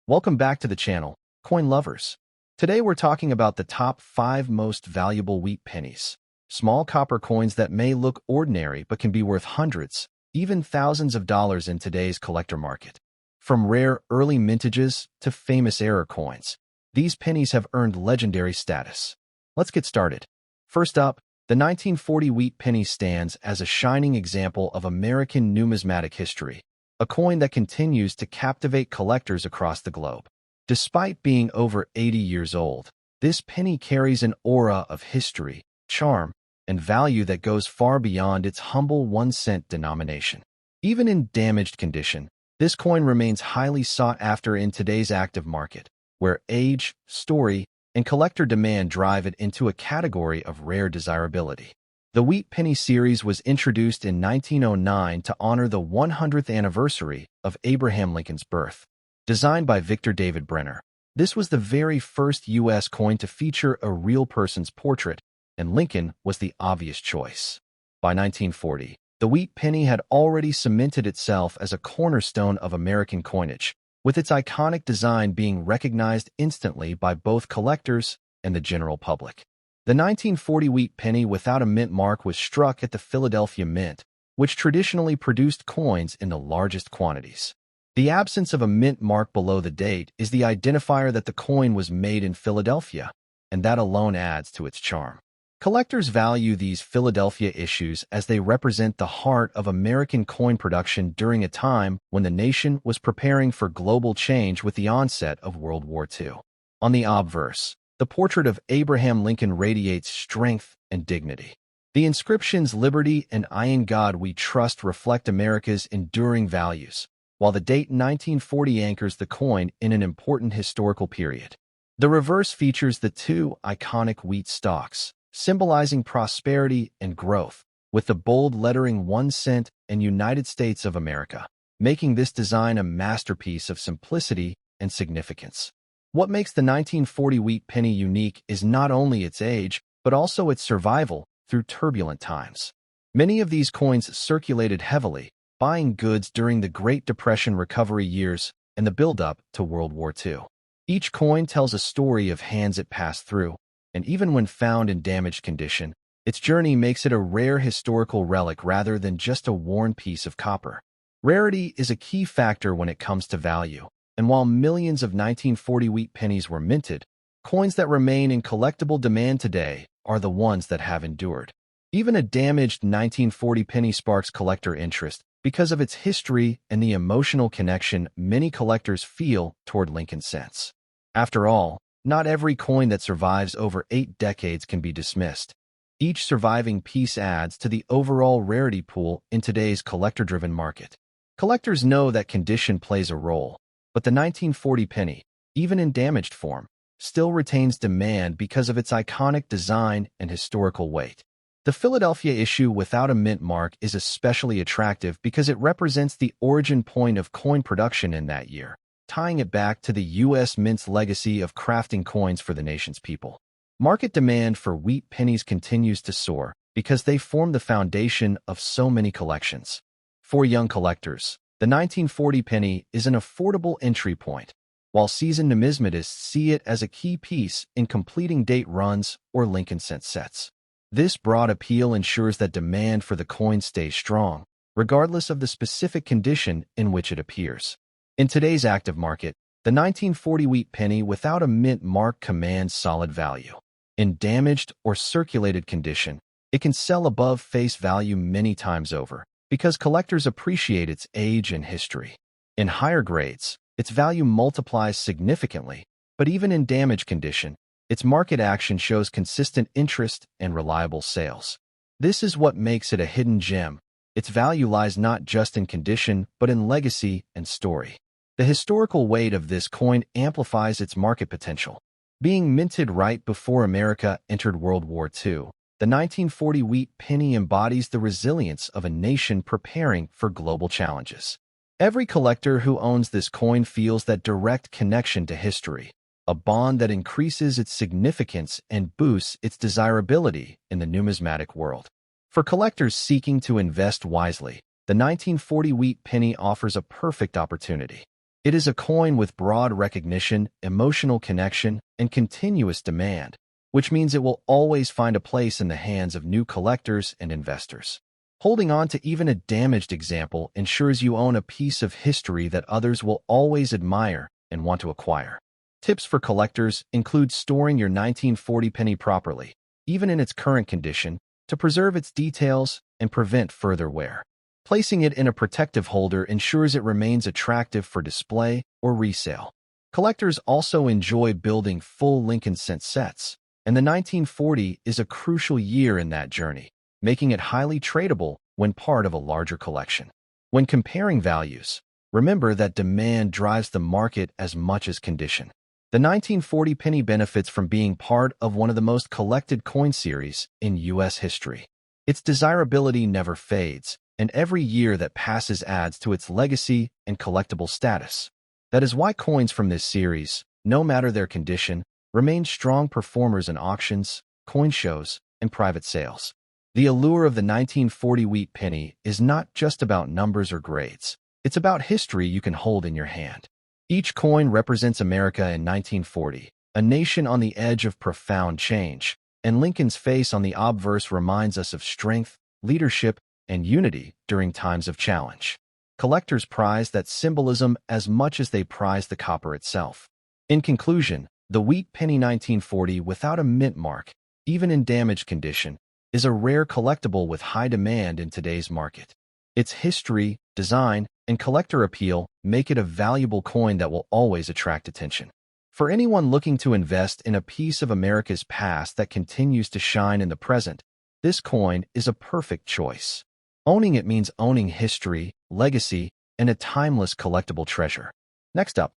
Welcome back to the channel, coin lovers. Today we're talking about the top 5 most valuable wheat pennies. Small copper coins that may look ordinary but can be worth hundreds, even thousands of dollars in today's collector market. From rare early mintages to famous era coins, these pennies have earned legendary status. Let's get started. First up, the 1940 wheat penny stands as a shining example of American numismatic history, a coin that continues to captivate collectors across the globe. Despite being over 80 years old, this penny carries an aura of history, charm, and value that goes far beyond its humble 1-cent denomination. Even in damaged condition, this coin remains highly sought after in today's active market, where age, story, and collector demand drive it into a category of rare desirability. The Wheat Penny series was introduced in 1909 to honor the 100th anniversary of Abraham Lincoln's birth. Designed by Victor David Brenner, this was the very first U.S. coin to feature a real person's portrait, and Lincoln was the obvious choice. By 1940, the Wheat Penny had already cemented itself as a cornerstone of American coinage, with its iconic design being recognized instantly by both collectors and the general public. The 1940 wheat penny without a mint mark was struck at the Philadelphia Mint, which traditionally produced coins in the largest quantities. The absence of a mint mark below the date is the identifier that the coin was made in Philadelphia, and that alone adds to its charm. Collectors value these Philadelphia issues as they represent the heart of American coin production during a time when the nation was preparing for global change with the onset of World War II. On the obverse, the portrait of Abraham Lincoln radiates strength and dignity. The inscriptions "Liberty" and "I in God We Trust" reflect America's enduring values, while the date 1940 anchors the coin in an important historical period. The reverse features the two iconic wheat stalks, symbolizing prosperity and growth, with the bold lettering 1 cent and United States of America, making this design a masterpiece of simplicity and significance. What makes the 1940 wheat penny unique is not only its age, but also its survival through turbulent times. Many of these coins circulated heavily, buying goods during the Great Depression recovery years and the build-up to World War II. Each coin tells a story of hands it passed through, and even when found in damaged condition, its journey makes it a rare historical relic rather than just a worn piece of copper. Rarity is a key factor when it comes to value. And while millions of 1940 wheat pennies were minted, coins that remain in collectible demand today are the ones that have endured. Even a damaged 1940 penny sparks collector interest because of its history and the emotional connection many collectors feel toward Lincoln cents. After all, not every coin that survives over 8 decades can be dismissed. Each surviving piece adds to the overall rarity pool in today's collector-driven market. Collectors know that condition plays a role, but the 1940 penny, even in damaged form, still retains demand because of its iconic design and historical weight. The Philadelphia issue without a mint mark is especially attractive because it represents the origin point of coin production in that year, tying it back to the U.S. Mint's legacy of crafting coins for the nation's people. Market demand for wheat pennies continues to soar because they form the foundation of so many collections. For young collectors, the 1940 penny is an affordable entry point, while seasoned numismatists see it as a key piece in completing date runs or Lincoln cent sets. This broad appeal ensures that demand for the coin stays strong, regardless of the specific condition in which it appears. In today's active market, the 1940 wheat penny without a mint mark commands solid value. In damaged or circulated condition, it can sell above face value many times over, because collectors appreciate its age and history. In higher grades, its value multiplies significantly, but even in damaged condition, its market action shows consistent interest and reliable sales. This is what makes it a hidden gem. Its value lies not just in condition, but in legacy and story. The historical weight of this coin amplifies its market potential. Being minted right before America entered World War II, the 1940 wheat penny embodies the resilience of a nation preparing for global challenges. Every collector who owns this coin feels that direct connection to history, a bond that increases its significance and boosts its desirability in the numismatic world. For collectors seeking to invest wisely, the 1940 wheat penny offers a perfect opportunity. It is a coin with broad recognition, emotional connection, and continuous demand, which means it will always find a place in the hands of new collectors and investors. Holding on to even a damaged example ensures you own a piece of history that others will always admire and want to acquire. Tips for collectors include storing your 1940 penny properly, even in its current condition, to preserve its details and prevent further wear. Placing it in a protective holder ensures it remains attractive for display or resale. Collectors also enjoy building full Lincoln cent sets, and the 1940 is a crucial year in that journey, making it highly tradable when part of a larger collection. When comparing values, remember that demand drives the market as much as condition. The 1940 penny benefits from being part of one of the most collected coin series in U.S. history. Its desirability never fades, and every year that passes adds to its legacy and collectible status. That is why coins from this series, no matter their condition, remain strong performers in auctions, coin shows, and private sales. The allure of the 1940 wheat penny is not just about numbers or grades. It's about history you can hold in your hand. Each coin represents America in 1940, a nation on the edge of profound change, and Lincoln's face on the obverse reminds us of strength, leadership, and unity during times of challenge. Collectors prize that symbolism as much as they prize the copper itself. In conclusion, the wheat penny 1940 without a mint mark, even in damaged condition, is a rare collectible with high demand in today's market. Its history, design, and collector appeal make it a valuable coin that will always attract attention. For anyone looking to invest in a piece of America's past that continues to shine in the present, this coin is a perfect choice. Owning it means owning history, legacy, and a timeless collectible treasure. Next up,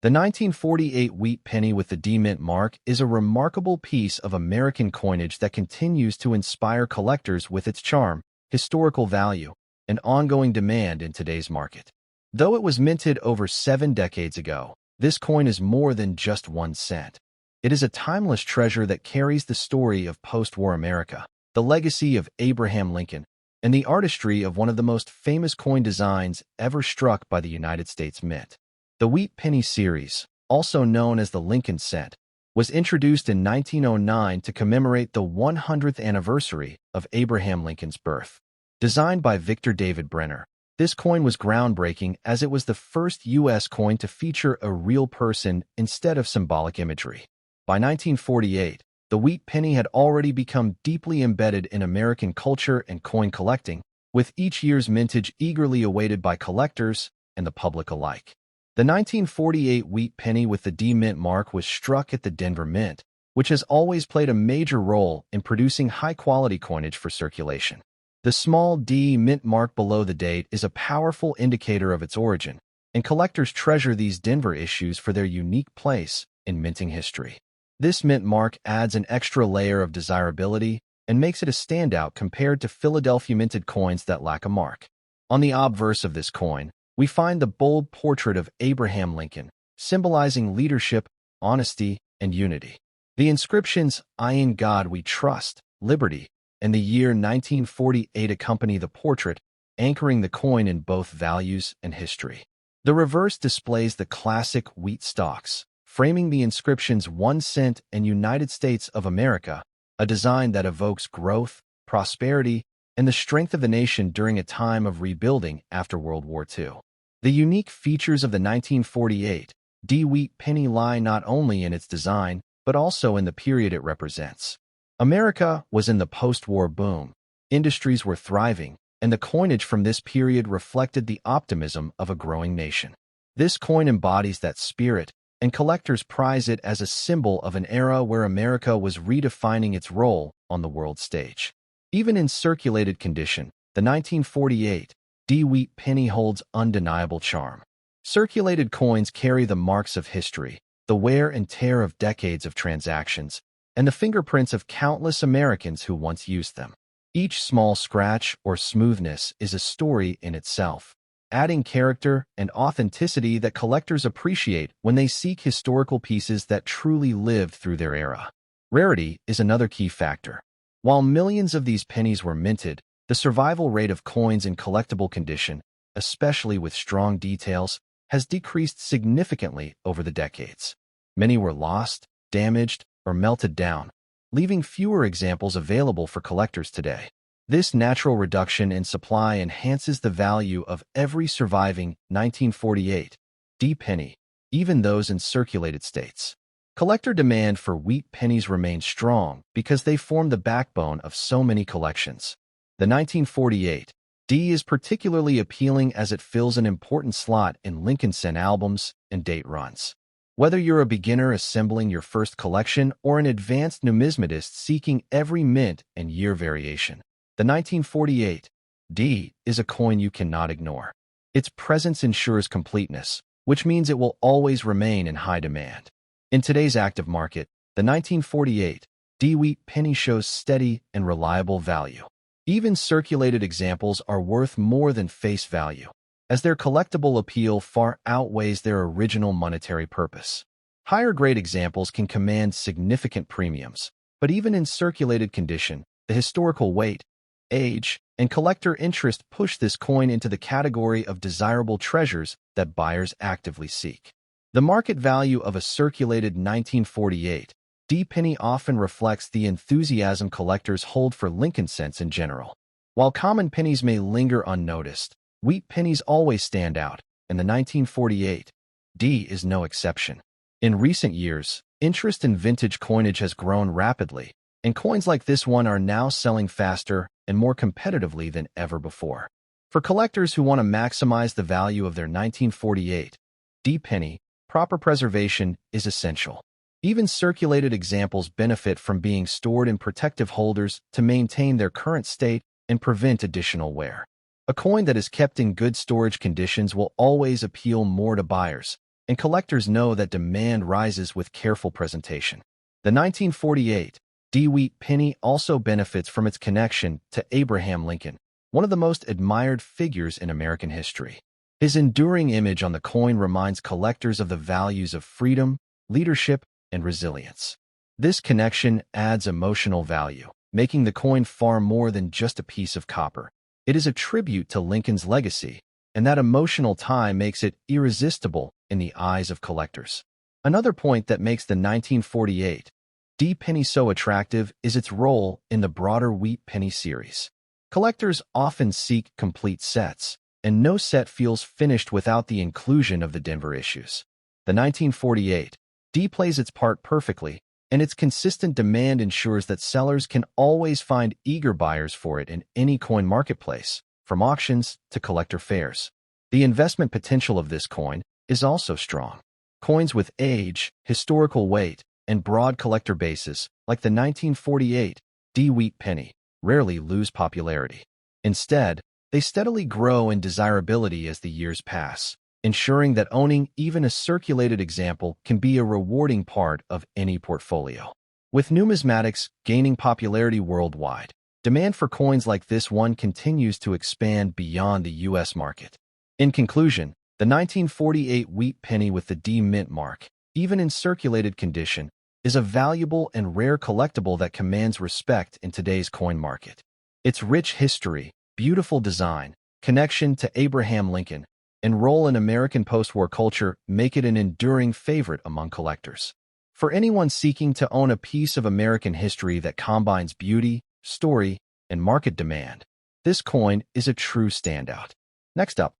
the 1948 wheat penny with the D-Mint mark is a remarkable piece of American coinage that continues to inspire collectors with its charm, historical value, and ongoing demand in today's market. Though it was minted over 7 decades ago, this coin is more than just 1 cent. It is a timeless treasure that carries the story of post-war America, the legacy of Abraham Lincoln, and the artistry of one of the most famous coin designs ever struck by the United States Mint. The wheat penny series, also known as the Lincoln cent, was introduced in 1909 to commemorate the 100th anniversary of Abraham Lincoln's birth. Designed by Victor David Brenner, this coin was groundbreaking as it was the first U.S. coin to feature a real person instead of symbolic imagery. By 1948, the wheat penny had already become deeply embedded in American culture and coin collecting, with each year's mintage eagerly awaited by collectors and the public alike. The 1948 wheat penny with the D-Mint mark was struck at the Denver Mint, which has always played a major role in producing high-quality coinage for circulation. The small D mint mark below the date is a powerful indicator of its origin, and collectors treasure these Denver issues for their unique place in minting history. This mint mark adds an extra layer of desirability and makes it a standout compared to Philadelphia minted coins that lack a mark. On the obverse of this coin, we find the bold portrait of Abraham Lincoln, symbolizing leadership, honesty, and unity. The inscriptions, "I in God we trust," "Liberty," and the year 1948 accompany the portrait, anchoring the coin in both values and history. The reverse displays the classic wheat stalks, framing the inscriptions 1 cent and United States of America, a design that evokes growth, prosperity, and the strength of the nation during a time of rebuilding after World War II. The unique features of the 1948 D wheat penny lie not only in its design, but also in the period it represents. America was in the post-war boom, industries were thriving, and the coinage from this period reflected the optimism of a growing nation. This coin embodies that spirit, and collectors prize it as a symbol of an era where America was redefining its role on the world stage. Even in circulated condition, the 1948 D wheat penny holds undeniable charm. Circulated coins carry the marks of history, the wear and tear of decades of transactions, and the fingerprints of countless Americans who once used them. Each small scratch or smoothness is a story in itself, adding character and authenticity that collectors appreciate when they seek historical pieces that truly lived through their era. Rarity is another key factor. While millions of these pennies were minted, the survival rate of coins in collectible condition, especially with strong details, has decreased significantly over the decades. Many were lost, damaged, or melted down, leaving fewer examples available for collectors today. This natural reduction in supply enhances the value of every surviving 1948 D penny, even those in circulated states. Collector demand for wheat pennies remains strong because they form the backbone of so many collections. The 1948 D is particularly appealing as it fills an important slot in Lincoln Cent albums and date runs. Whether you're a beginner assembling your first collection or an advanced numismatist seeking every mint and year variation, the 1948 D is a coin you cannot ignore. Its presence ensures completeness, which means it will always remain in high demand. In today's active market, the 1948 D wheat penny shows steady and reliable value. Even circulated examples are worth more than face value, as their collectible appeal far outweighs their original monetary purpose. Higher-grade examples can command significant premiums, but even in circulated condition, the historical weight, age, and collector interest push this coin into the category of desirable treasures that buyers actively seek. The market value of a circulated 1948 D penny often reflects the enthusiasm collectors hold for Lincoln cents in general. While common pennies may linger unnoticed, wheat pennies always stand out, and the 1948 D is no exception. In recent years, interest in vintage coinage has grown rapidly, and coins like this one are now selling faster and more competitively than ever before. For collectors who want to maximize the value of their 1948 D penny, proper preservation is essential. Even circulated examples benefit from being stored in protective holders to maintain their current state and prevent additional wear. A coin that is kept in good storage conditions will always appeal more to buyers, and collectors know that demand rises with careful presentation. The 1948 D wheat penny also benefits from its connection to Abraham Lincoln, one of the most admired figures in American history. His enduring image on the coin reminds collectors of the values of freedom, leadership, and resilience. This connection adds emotional value, making the coin far more than just a piece of copper. It is a tribute to Lincoln's legacy, and that emotional tie makes it irresistible in the eyes of collectors. Another point that makes the 1948 D penny so attractive is its role in the broader wheat penny series. Collectors often seek complete sets, and no set feels finished without the inclusion of the Denver issues. The 1948 D plays its part perfectly, and its consistent demand ensures that sellers can always find eager buyers for it in any coin marketplace, from auctions to collector fairs. The investment potential of this coin is also strong. Coins with age, historical weight, and broad collector bases, like the 1948 D wheat penny, rarely lose popularity. Instead, they steadily grow in desirability as the years pass, ensuring that owning even a circulated example can be a rewarding part of any portfolio. With numismatics gaining popularity worldwide, demand for coins like this one continues to expand beyond the U.S. market. In conclusion, the 1948 wheat penny with the D mint mark, even in circulated condition, is a valuable and rare collectible that commands respect in today's coin market. Its rich history, beautiful design, connection to Abraham Lincoln, and role in American post-war culture make it an enduring favorite among collectors. For anyone seeking to own a piece of American history that combines beauty, story, and market demand, this coin is a true standout. Next up,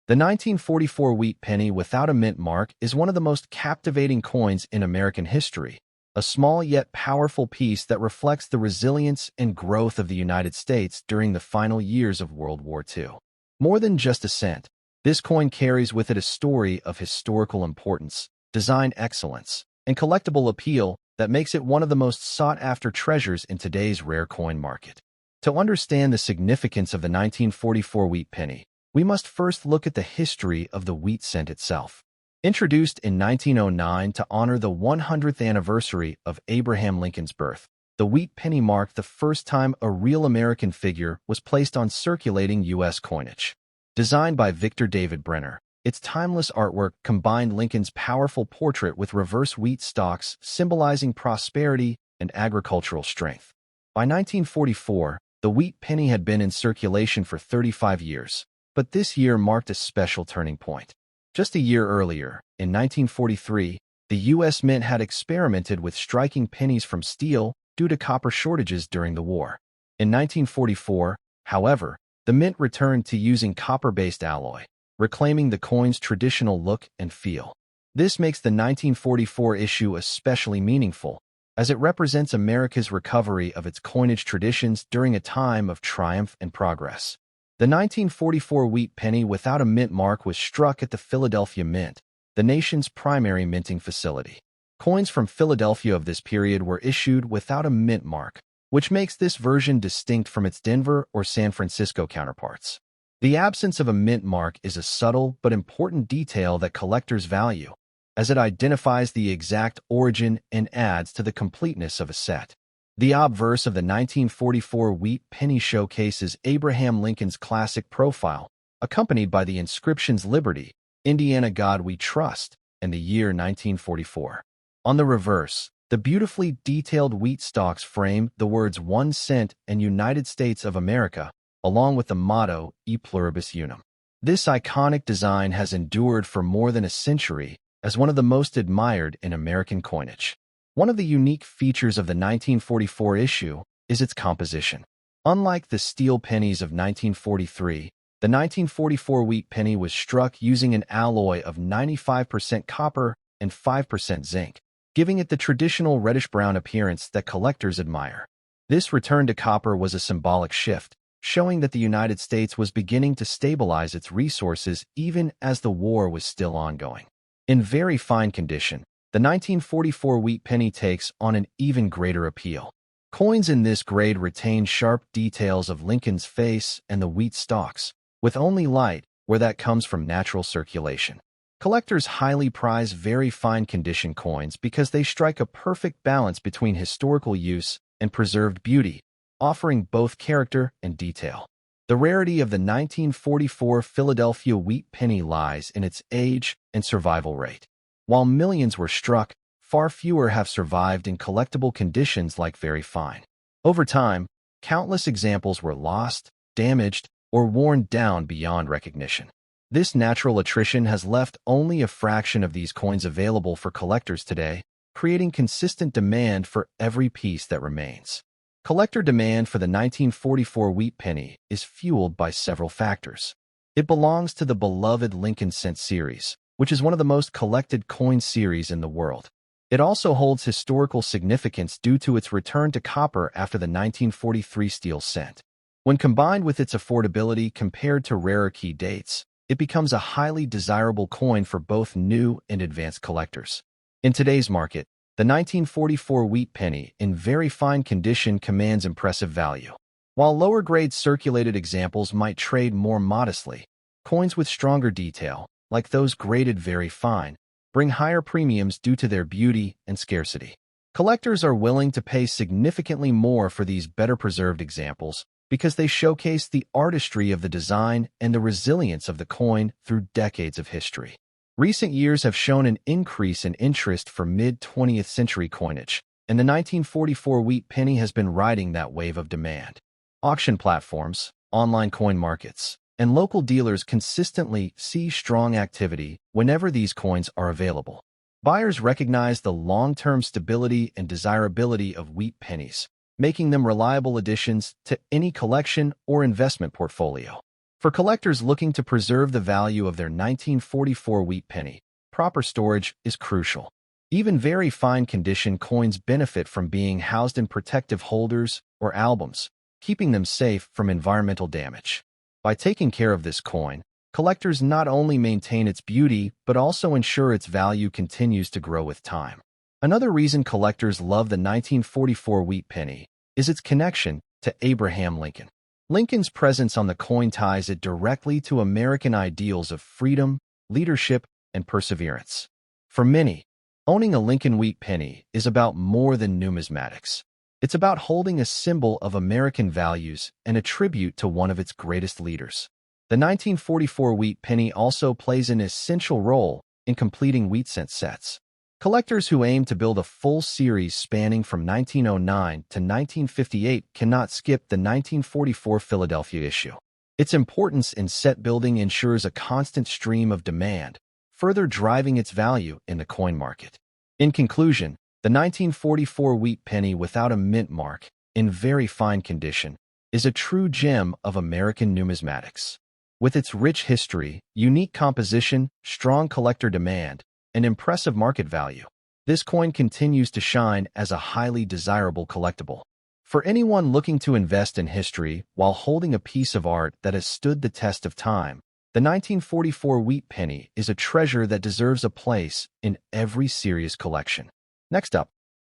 the 1944 wheat penny without a mint mark is one of the most captivating coins in American history, a small yet powerful piece that reflects the resilience and growth of the United States during the final years of World War II. More than just a cent, this coin carries with it a story of historical importance, design excellence, and collectible appeal that makes it one of the most sought-after treasures in today's rare coin market. To understand the significance of the 1944 wheat penny, we must first look at the history of the wheat cent itself. Introduced in 1909 to honor the 100th anniversary of Abraham Lincoln's birth, the wheat penny marked the first time a real American figure was placed on circulating U.S. coinage. Designed by Victor David Brenner, its timeless artwork combined Lincoln's powerful portrait with reverse wheat stalks symbolizing prosperity and agricultural strength. By 1944, the wheat penny had been in circulation for 35 years, but this year marked a special turning point. Just a year earlier, in 1943, the U.S. Mint had experimented with striking pennies from steel due to copper shortages during the war. In 1944, however, the Mint returned to using copper-based alloy, reclaiming the coin's traditional look and feel. This makes the 1944 issue especially meaningful, as it represents America's recovery of its coinage traditions during a time of triumph and progress. The 1944 wheat penny without a mint mark was struck at the Philadelphia Mint, the nation's primary minting facility. Coins from Philadelphia of this period were issued without a mint mark, which makes this version distinct from its Denver or San Francisco counterparts. The absence of a mint mark is a subtle but important detail that collectors value, as it identifies the exact origin and adds to the completeness of a set. The obverse of the 1944 wheat penny showcases Abraham Lincoln's classic profile, accompanied by the inscriptions Liberty, Indiana God We Trust, and the year 1944. On the reverse, the beautifully detailed wheat stalks frame the words 1 cent and United States of America, along with the motto E Pluribus Unum. This iconic design has endured for more than a century as one of the most admired in American coinage. One of the unique features of the 1944 issue is its composition. Unlike the steel pennies of 1943, the 1944 wheat penny was struck using an alloy of 95% copper and 5% zinc, giving it the traditional reddish-brown appearance that collectors admire. This return to copper was a symbolic shift, showing that the United States was beginning to stabilize its resources even as the war was still ongoing. In very fine condition, the 1944 wheat penny takes on an even greater appeal. Coins in this grade retain sharp details of Lincoln's face and the wheat stalks, with only light where that comes from natural circulation. Collectors highly prize very fine condition coins because they strike a perfect balance between historical use and preserved beauty, offering both character and detail. The rarity of the 1944 Philadelphia wheat penny lies in its age and survival rate. While millions were struck, far fewer have survived in collectible conditions like very fine. Over time, countless examples were lost, damaged, or worn down beyond recognition. This natural attrition has left only a fraction of these coins available for collectors today, creating consistent demand for every piece that remains. Collector demand for the 1944 wheat penny is fueled by several factors. It belongs to the beloved Lincoln Cent series, which is one of the most collected coin series in the world. It also holds historical significance due to its return to copper after the 1943 steel cent. When combined with its affordability compared to rarer key dates, it becomes a highly desirable coin for both new and advanced collectors. In today's market, the 1944 wheat penny in very fine condition commands impressive value. While lower-grade circulated examples might trade more modestly, coins with stronger detail, like those graded very fine, bring higher premiums due to their beauty and scarcity. Collectors are willing to pay significantly more for these better-preserved examples because they showcase the artistry of the design and the resilience of the coin through decades of history. Recent years have shown an increase in interest for mid-20th century coinage, and the 1944 wheat penny has been riding that wave of demand. Auction platforms, online coin markets, and local dealers consistently see strong activity whenever these coins are available. Buyers recognize the long-term stability and desirability of wheat pennies, making them reliable additions to any collection or investment portfolio. For collectors looking to preserve the value of their 1944 wheat penny, proper storage is crucial. Even very fine condition coins benefit from being housed in protective holders or albums, keeping them safe from environmental damage. By taking care of this coin, collectors not only maintain its beauty but also ensure its value continues to grow with time. Another reason collectors love the 1944 wheat penny is its connection to Abraham Lincoln. Lincoln's presence on the coin ties it directly to American ideals of freedom, leadership, and perseverance. For many, owning a Lincoln wheat penny is about more than numismatics. It's about holding a symbol of American values and a tribute to one of its greatest leaders. The 1944 wheat penny also plays an essential role in completing wheat cent sets. Collectors who aim to build a full series spanning from 1909 to 1958 cannot skip the 1944 Philadelphia issue. Its importance in set building ensures a constant stream of demand, further driving its value in the coin market. In conclusion, the 1944 wheat penny without a mint mark, in very fine condition, is a true gem of American numismatics. With its rich history, unique composition, strong collector demand, and impressive market value, this coin continues to shine as a highly desirable collectible. For anyone looking to invest in history while holding a piece of art that has stood the test of time, the 1944 wheat penny is a treasure that deserves a place in every serious collection. Next up,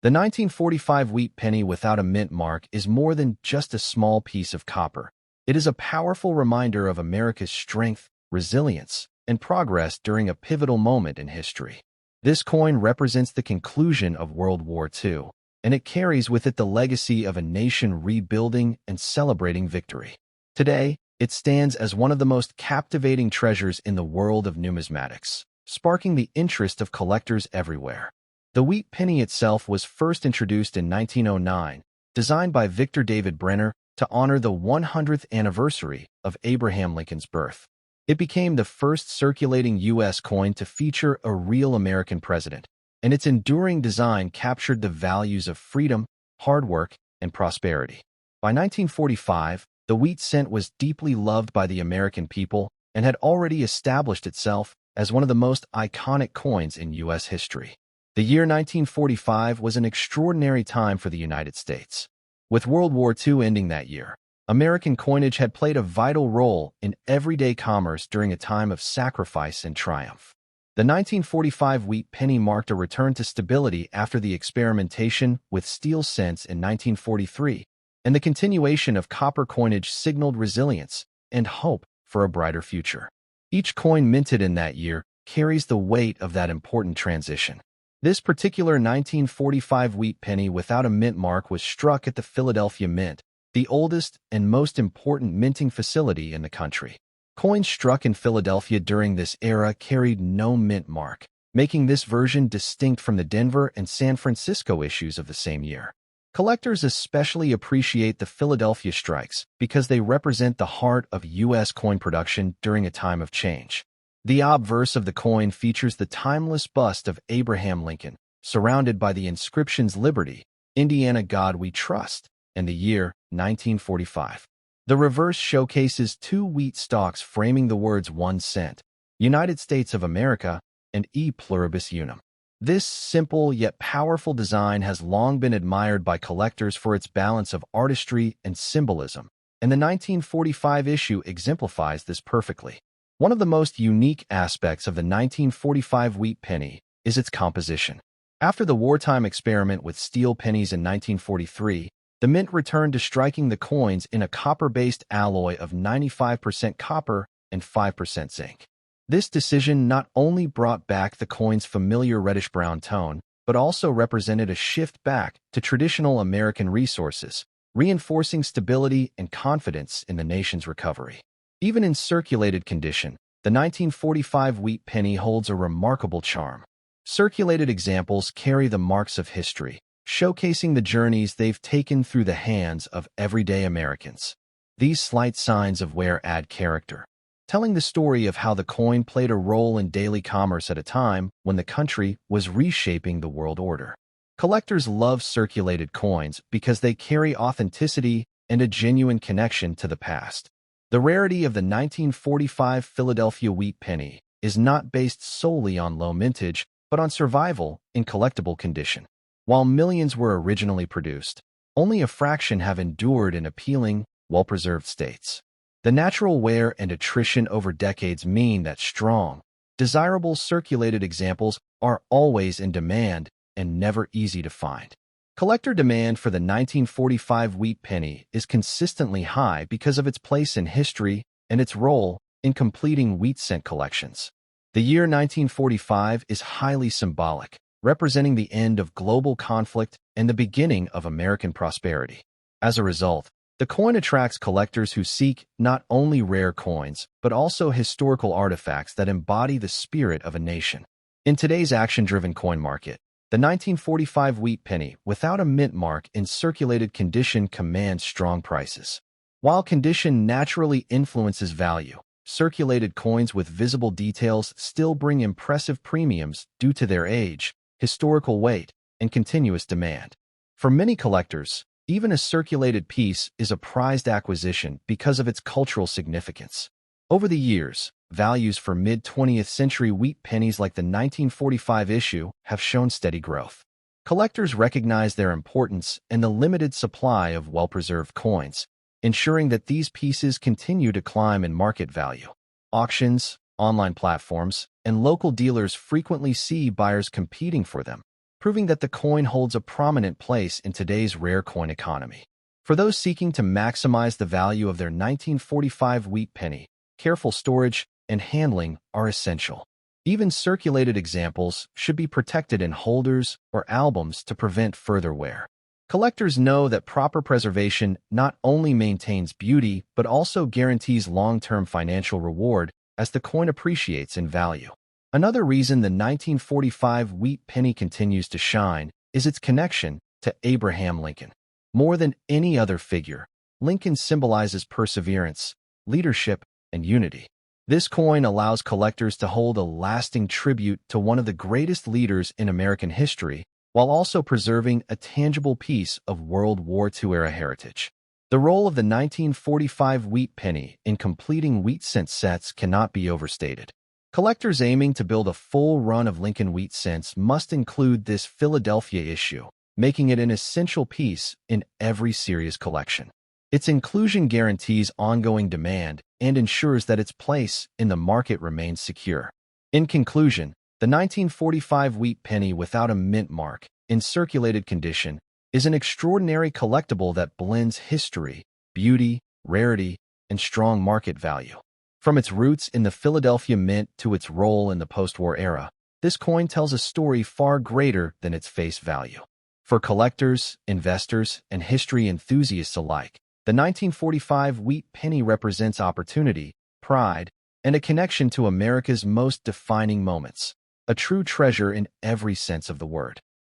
the 1945 wheat penny without a mint mark is more than just a small piece of copper. It is a powerful reminder of America's strength, resilience, and progress during a pivotal moment in history. This coin represents the conclusion of World War II, and it carries with it the legacy of a nation rebuilding and celebrating victory. Today, it stands as one of the most captivating treasures in the world of numismatics, sparking the interest of collectors everywhere. The wheat penny itself was first introduced in 1909, designed by Victor David Brenner to honor the 100th anniversary of Abraham Lincoln's birth. It became the first circulating U.S. coin to feature a real American president, and its enduring design captured the values of freedom, hard work, and prosperity. By 1945, the wheat cent was deeply loved by the American people and had already established itself as one of the most iconic coins in U.S. history. The year 1945 was an extraordinary time for the United States. With World War II ending that year, American coinage had played a vital role in everyday commerce during a time of sacrifice and triumph. The 1945 wheat penny marked a return to stability after the experimentation with steel cents in 1943, and the continuation of copper coinage signaled resilience and hope for a brighter future. Each coin minted in that year carries the weight of that important transition. This particular 1945 wheat penny without a mint mark was struck at the Philadelphia Mint, the oldest and most important minting facility in the country. Coins struck in Philadelphia during this era carried no mint mark, making this version distinct from the Denver and San Francisco issues of the same year. Collectors especially appreciate the Philadelphia strikes because they represent the heart of U.S. coin production during a time of change. The obverse of the coin features the timeless bust of Abraham Lincoln, surrounded by the inscriptions Liberty, Indiana God We Trust, and the year 1945. The reverse showcases two wheat stalks framing the words 1 cent, United States of America, and E Pluribus Unum. This simple yet powerful design has long been admired by collectors for its balance of artistry and symbolism, and the 1945 issue exemplifies this perfectly. One of the most unique aspects of the 1945 wheat penny is its composition. After the wartime experiment with steel pennies in 1943, the mint returned to striking the coins in a copper-based alloy of 95% copper and 5% zinc. This decision not only brought back the coin's familiar reddish-brown tone, but also represented a shift back to traditional American resources, reinforcing stability and confidence in the nation's recovery. Even in circulated condition, the 1945 wheat penny holds a remarkable charm. Circulated examples carry the marks of history, showcasing the journeys they've taken through the hands of everyday Americans. These slight signs of wear add character, telling the story of how the coin played a role in daily commerce at a time when the country was reshaping the world order. Collectors love circulated coins because they carry authenticity and a genuine connection to the past. The rarity of the 1945 Philadelphia wheat penny is not based solely on low mintage, but on survival in collectible condition. While millions were originally produced, only a fraction have endured in appealing, well-preserved states. The natural wear and attrition over decades mean that strong, desirable circulated examples are always in demand and never easy to find. Collector demand for the 1945 wheat penny is consistently high because of its place in history and its role in completing wheat cent collections. The year 1945 is highly symbolic, representing the end of global conflict and the beginning of American prosperity. As a result, the coin attracts collectors who seek not only rare coins, but also historical artifacts that embody the spirit of a nation. In today's action-driven coin market, the 1945 wheat penny without a mint mark in circulated condition commands strong prices. While condition naturally influences value, circulated coins with visible details still bring impressive premiums due to their age, historical weight, and continuous demand. For many collectors, even a circulated piece is a prized acquisition because of its cultural significance. Over the years, values for mid-20th century wheat pennies like the 1945 issue have shown steady growth. Collectors recognize their importance and the limited supply of well-preserved coins, ensuring that these pieces continue to climb in market value. Auctions, online platforms, and local dealers frequently see buyers competing for them, proving that the coin holds a prominent place in today's rare coin economy. For those seeking to maximize the value of their 1945 wheat penny, careful storage and handling are essential. Even circulated examples should be protected in holders or albums to prevent further wear. Collectors know that proper preservation not only maintains beauty but also guarantees long-term financial reward as the coin appreciates in value. Another reason the 1945 wheat penny continues to shine is its connection to Abraham Lincoln. More than any other figure, Lincoln symbolizes perseverance, leadership, and unity. This coin allows collectors to hold a lasting tribute to one of the greatest leaders in American history, while also preserving a tangible piece of World War II-era heritage. The role of the 1945 wheat penny in completing wheat cent sets cannot be overstated. Collectors aiming to build a full run of Lincoln wheat cents must include this Philadelphia issue, making it an essential piece in every series collection. Its inclusion guarantees ongoing demand and ensures that its place in the market remains secure. In conclusion, the 1945 wheat penny without a mint mark, in circulated condition, is an extraordinary collectible that blends history, beauty, rarity, and strong market value. From its roots in the Philadelphia Mint to its role in the post-war era, this coin tells a story far greater than its face value. For collectors, investors, and history enthusiasts alike, the 1945 wheat penny represents opportunity, pride, and a connection to America's most defining moments, a true treasure in every sense of the word.